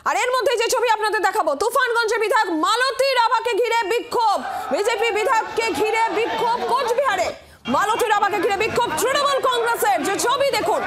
আর এর মধ্যে যে ছবি আপনাদের দেখাবো, তুফানগঞ্জের বিধায়ক মালতী রাভাকে ঘিরে বিক্ষোভ, বিজেপি বিধায়ককে ঘিরে বিক্ষোভ কোচবিহারে। মালতী রাভাকে ঘিরে বিক্ষোভ তৃণমূল কংগ্রেসের, যে ছবি দেখুন।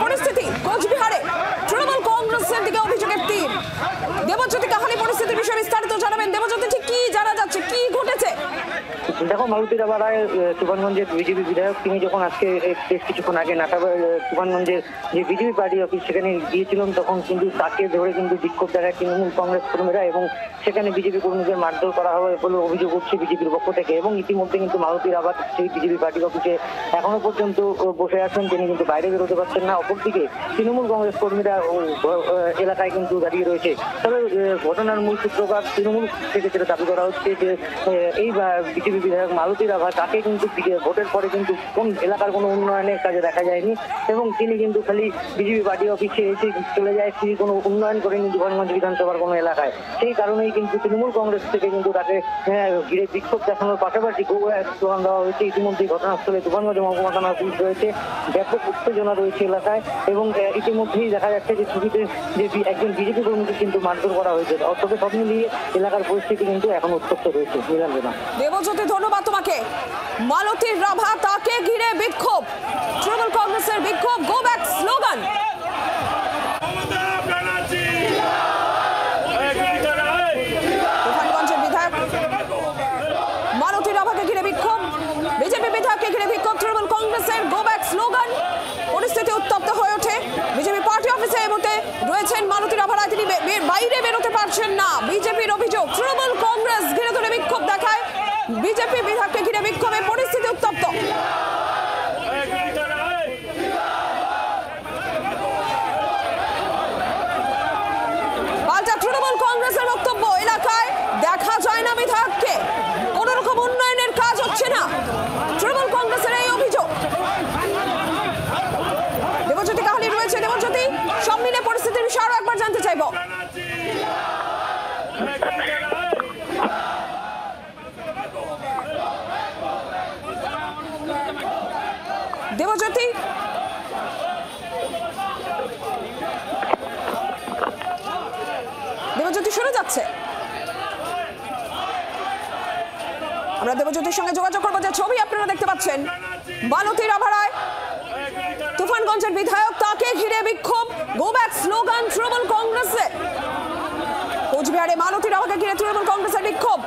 পরিস্থিতি কোচবিহারে, তৃণমূল কংগ্রেসের দিকে অভিযোগের তীর। দেবজ্যোতি কাহালি পরিস্থিতির বিষয়ে বিস্তারিত জানাবেন। দেবজ্যোতি, ঠিক কি জানা যাচ্ছে, কি ঘটেছে? দেখো, মালতী রাভা রায় তুফানগঞ্জের বিজেপি বিধায়ক, তিনি যখন আজকে বেশ কিছুক্ষণ আগে তুফানগঞ্জের যে বিজেপি পার্টি অফিস সেখানে গিয়েছিলেন, তখন কিন্তু তাকে ধরে কিন্তু বিক্ষোভ দেখায় তৃণমূল কংগ্রেস কর্মীরা এবং সেখানে বিজেপি কর্মীদের মারধর করা হবে বলে অভিযোগ উঠছে বিজেপির পক্ষ থেকে। এবং ইতিমধ্যে কিন্তু মালতী রাভা সেই বিজেপি পার্টি অফিসে এখনো পর্যন্ত বসে আছেন, তিনি কিন্তু বাইরে বেরোতে পারছেন না। অপরদিকে তৃণমূল কংগ্রেস কর্মীরা এলাকায় কিন্তু দাঁড়িয়ে রয়েছে। তবে ঘটনার মূল সূত্রপাত তৃণমূল থেকে যেটা দাবি করা হচ্ছে যে এই বিজেপি বিধায়ক মালতী রাভা, তাকে কিন্তু ভোটের পরে কিন্তু কোন এলাকার কোনো উন্নয়নের কাজে দেখা যায়নি এবং তিনি কিন্তু খালি বিজেপি পার্টি অফিসে এসে চলে যায়, তিনি কোনো উন্নয়ন করেনি তুফানগঞ্জ বিধানসভার কোনো এলাকায়। সেই কারণেই কিন্তু তৃণমূল কংগ্রেস থেকে কিন্তু তাকে ঘিরে বিক্ষোভ দেখানোর পাশাপাশি স্লোগান দেওয়া হয়েছে। ইতিমধ্যে ঘটনাস্থলে তুফানগঞ্জ মহকুমা থানার পুলিশ রয়েছে, ব্যাপক উত্তেজনা রয়েছে এলাকায় এবং ইতিমধ্যেই দেখা যাচ্ছে যে ছবিতে যে একজন বিজেপি কর্মীকে কিন্তু মারধর করা হয়েছে। তবে সব মিলিয়ে এলাকার পরিস্থিতি কিন্তু এখন উত্তপ্ত রয়েছে। দেবজ্যোতি, ধন্যবাদ তোমাকে। মালতী রাভা, তাকে ঘিরে বিক্ষোভ, তৃণমূল কংগ্রেসের বিক্ষোভ, গো ব্যাক স্লোগান। তুফানগঞ্জের বিধায়ক মালতী রাভাকে ঘিরে বিক্ষোভ, বিজেপি বিধায়ককে ঘিরে বিক্ষোভ, তৃণমূল কংগ্রেসের গো ব্যাক স্লোগান। পরিস্থিতি উত্তপ্ত হয়ে ওঠে। বিজেপি পার্টি অফিসে এই মুহূর্তে রয়েছেন মালতী রাভা রায়, তিনি বাইরে বেরোতে পারছেন না। বিজেপির অভিযোগ, তৃণমূল কংগ্রেস ঘিরে ধরে বিক্ষোভ দেখায়, বিজেপি বিধায়ককে ঘিরে বিক্ষোভে পরিস্থিতি উত্তপ্ত। পাল্টা তৃণমূল কংগ্রেসের বক্তব্য, এলাকায় দেখা যায় না বিধায়ককে, কোন রকম উন্নয়নের কাজ হচ্ছে না, তৃণমূল কংগ্রেসের এই অভিযোগ। দেবজ্যোতি কাহালি রয়েছে। দেবজ্যোতি, সব মিলে পরিস্থিতির বিষয়ে আরো একবার জানতে চাইব। দেবজ্যোতি, দেবজ্যোতি শুনে যাচ্ছে? আমরা দেবজ্যোতির সঙ্গে যোগাযোগ করবো। যে ছবি আপনারা দেখতে পাচ্ছেন, মালতী রাভা রায় তুফানগঞ্জের বিধায়ক, তাকে ঘিরে বিক্ষোভ, গো ব্যাক স্লোগান তৃণমূল কংগ্রেসের। কোচবিহারে মালতী রাভাকে ঘিরে তৃণমূল কংগ্রেসের বিক্ষোভ,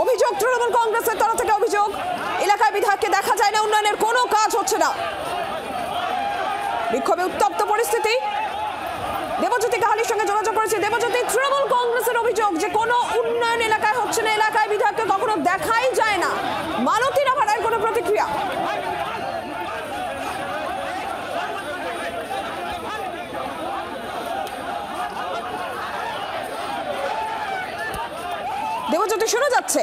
অভিযোগ তৃণমূল কংগ্রেসের তরফ থেকে অভিযোগ, এলাকায় বিধায়ককে দেখা যায় না, উন্নয়নের কোনো কাজ হচ্ছে না। বিক্ষোভে উত্তপ্ত পরিস্থিতি। দেবজ্যোতি কাহালির সঙ্গে যোগাযোগ করেছি। দেবজ্যোতি, তৃণমূল কংগ্রেসের অভিযোগ যে কোনো উন্নয়ন এলাকায় হচ্ছে না, এলাকায় বিধায়ককে কখনো দেখাই যায় না। মালতী রাভা রায়ের কোনো প্রতিক্রিয়া? দেবজ্যোতি শোনা যাচ্ছে?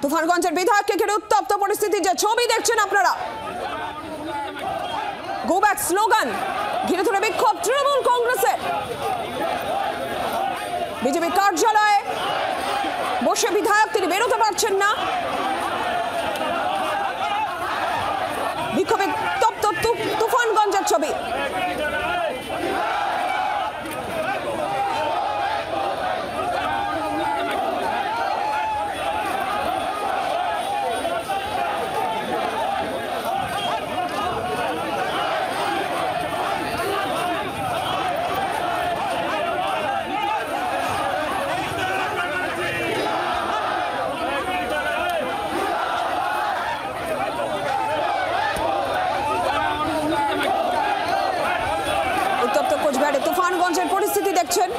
তুফানগঞ্জের বিধায়ককে ঘিরে উত্তপ্ত পরিস্থিতি, যে ছবি দেখছেন আপনারা, গো ব্যাক স্লোগান ঘিরে ধরে বিক্ষোভ তৃণমূল কংগ্রেসের। বিজেপি কার্যালয়ে বসে বিধায়ক, তিনি বেরোতে পারছেন না। বিক্ষোভে উত্তপ্ত তুফানগঞ্জের ছবি। তুফানগঞ্জের পরিস্থিতি দেখছেন।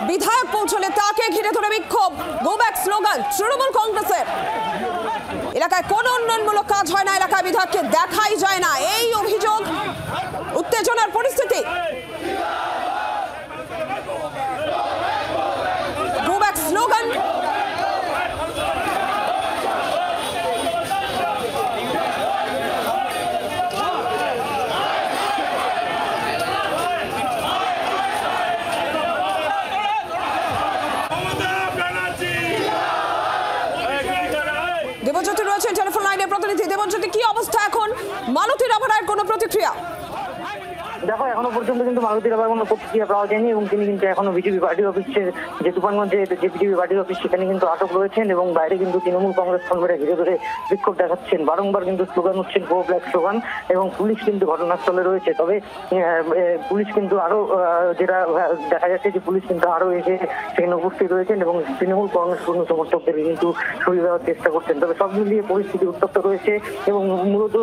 বিধায়ক পৌঁছলে তাকে ঘিরে ধরে বিক্ষোভ, গো ব্যাক স্লোগান তৃণমূল কংগ্রেসের। এলাকায় কোনো উন্নয়নমূলক কাজ হয় না, এলাকায় বিধায়ককে দেখাই যায় না, এই অভিযোগ। উত্তেজনার পরিস্থিতি, গো ব্যাক স্লোগান। দেবজ্যোতি রয়েছেন টেলিফোন লাইনে, প্রতিনিধি দেবজ্যোতি, কি অবস্থা এখন? মালতীর আভার কোনো প্রতিক্রিয়া? দেখো, এখনো পর্যন্ত কিন্তু মালতীর আবার কোনো প্রতিক্রিয়া পাওয়া যায়নি এবং তিনি কিন্তু এখনো বিজেপি পার্টি অফিসের যে তুফানগঞ্জে যে বিজেপি পার্টি অফিস সেখানে কিন্তু আটক রয়েছেন এবং বাইরে কিন্তু তৃণমূল কংগ্রেস কর্মীরা ঘিরে ধরে বিক্ষোভ দেখাচ্ছেন। বারংবার কিন্তু স্লোগান হচ্ছেন গো ব্যাক স্লোগান এবং পুলিশ কিন্তু ঘটনাস্থলে রয়েছে। তবে পুলিশ কিন্তু আরো যেটা দেখা যাচ্ছে যে পুলিশ কিন্তু আরো এসে সেখানে উপস্থিত রয়েছেন এবং তৃণমূল কংগ্রেস কর্মী সমর্থকদের কিন্তু সরিয়ে দেওয়ার চেষ্টা করছেন। তবে সব মিলিয়ে পরিস্থিতি উত্তপ্ত রয়েছে এবং মূলত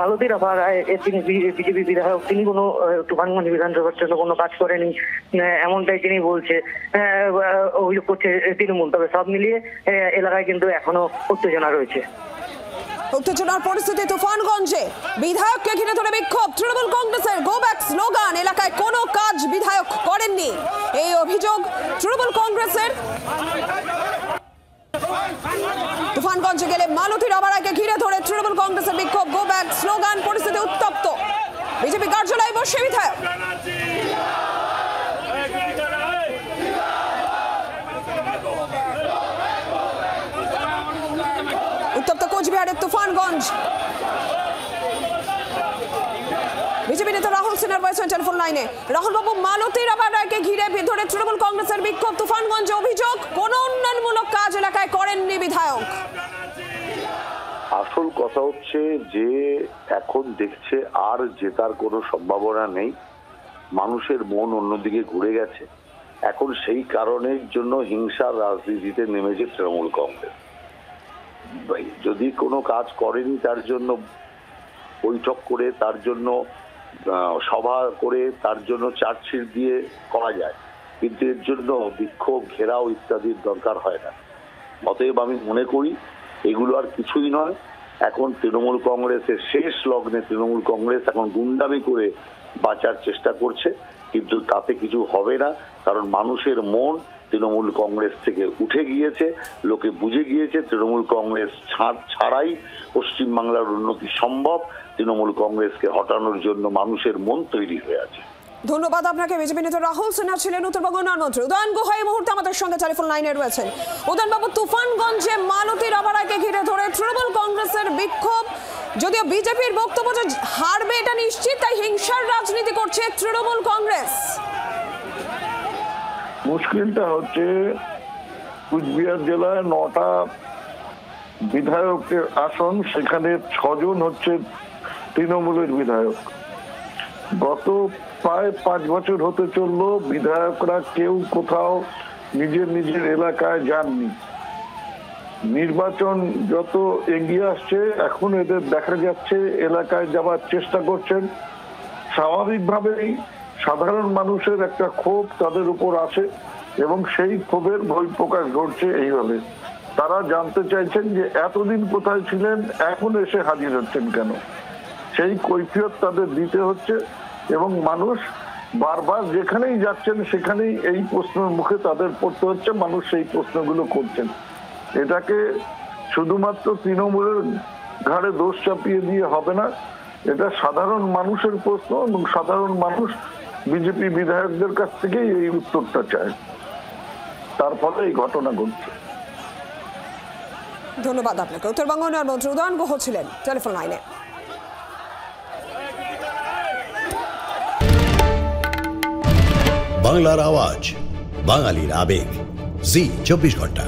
মালতীর আভার তিনি বিজেপি বিধায়ক, তিনি কোনো তুফানগঞ্জ বিধানসভার জন্য কোনো কাজ করেনি এমনটাই তিনি বলছে, অভিযোগ করছে তৃণমূল। তবে সব মিলিয়ে এলাকায় কিন্তু এখনো উত্তেজনা রয়েছে। উত্তেজনার পরিস্থিতি তুফানগঞ্জে, বিধায়ককে ঘিরে ধরে বিক্ষোভ, তৃণমূল কংগ্রেসের গো ব্যাক স্লোগান। এলাকায় কোনো কাজ বিধায়ক করেননি, এই অভিযোগ তৃণমূল কংগ্রেসের। তুফানগঞ্জে গেলে মালতীর আভারকে ঘিরে ধরে তৃণমূল কংগ্রেসের বিক্ষোভ, গো ব্যাক স্লোগান। পরিস্থিতি উত্তপ্ত, বিজেপি কার্যালয়ে বসে বিধায়ক। উত্তপ্ত কোচবিহারের তুফানগঞ্জ। বিজেপি নেতা রাহুল সিনহা রয়েছেন টেলিফোন লাইনে। রাহুল বাবু, মালতীর আভারকে ঘিরে ধরে তৃণমূল কংগ্রেসের বিক্ষোভ, তুফানগঞ্জে অভিযোগ কোন উন্নয়নমূলক কাজ এলাকায় করেননি বিধায়ক। আসল কথা হচ্ছে যে এখন দেখছে আর জেতার কোনো সম্ভাবনা নেই, মানুষের মন অন্যদিকে ঘুরে গেছে। এখন সেই কারণের জন্য হিংসার রাজনীতিতে নেমেছে তৃণমূল কংগ্রেস। যদি কোনো কাজ করেনি তার জন্য বৈঠক করে, তার জন্য সভা করে, তার জন্য চার্জশিট দিয়ে করা যায়, কিন্তু এর জন্য বিক্ষোভ, ঘেরাও ইত্যাদির দরকার হয় না। অতএব আমি মনে করি এগুলো আর কিছুই নয়। এখন তৃণমূল কংগ্রেসের শেষ লগ্নে তৃণমূল কংগ্রেস এখন গুন্ডামি করে বাঁচার চেষ্টা করছে, কিন্তু তাতে কিছু হবে না। কারণ মানুষের মন তৃণমূল কংগ্রেস থেকে উঠে গিয়েছে, লোকে বুঝে গিয়েছে তৃণমূল কংগ্রেস ছাড়াই পশ্চিমবাংলার উন্নতি সম্ভব। তৃণমূল কংগ্রেসকে হটানোর জন্য মানুষের মন তৈরি হয়ে আছে। ধন্যবাদ আপনাকে। বিজেপি নেতা রাহুল সিনহা ছিলেন উত্তরবঙ্গ উন্নয়নমন্ত্রী। উদয়ন গুহা এই মুহূর্তে আমাদের সঙ্গে টেলিফোন লাইনে রয়েছেন। উদয়ন বাবু, তুফানগঞ্জে মালতীর আভারকে ঘিরে ধরে তৃণমূল কংগ্রেসের বিক্ষোভ, যদিও বিজেপির বক্তব্য যে হারবে এটা নিশ্চিত, তাই হিংসার রাজনীতি করছে তৃণমূল কংগ্রেস। মুশকিলটা হচ্ছে কুচবিহার জেলায় 9টা বিধায়কের আসন, সেখানে 6 জন হচ্ছে তৃণমূলের বিধায়ক। গত প্রায় 5 বছর হতে চললো বিধায়করা কেউ কোথাও নিজের এলাকায় যাননি। নির্বাচন যত এগিয়ে আসছে এখন এদের দেখা যাচ্ছে এলাকায় যাওয়ার চেষ্টা করছেন। স্বাভাবিকভাবেই সাধারণ মানুষের একটা ক্ষোভ তাদের উপর আসে এবং সেই ক্ষোভের বহিঃপ্রকাশ ঘটছে এইভাবে। তারা জানতে চাইছেন যে এতদিন কোথায় ছিলেন, এখন এসে হাজির হচ্ছেন কেন। সেই কৈফিয়ত তাদের দিতে হচ্ছে এবং মানুষ বারবার যেখানেই যাচ্ছেন সেখানেই এই প্রশ্নের মুখে তাদের পড়তে হচ্ছে। মানুষ সেই প্রশ্নগুলো করছেন। এটাকে শুধুমাত্র তৃণমূলের ঘাড়ে দোষ চাপিয়ে দিয়ে হবে না, এটা সাধারণ মানুষের প্রশ্ন এবং সাধারণ মানুষ বিজেপি বিধায়কদের কাছ থেকেই এই উত্তরটা চায়। তার ফলে এই ঘটনা ঘটছে। ধন্যবাদ আপনাকে। উত্তরবঙ্গ উন্নয়নমন্ত্রী উদয়ন গুহ ছিলেন টেলিফোন লাইনে। বাংলার আওয়াজ, বাঙালির আবেগ, জি 24 ঘন্টা।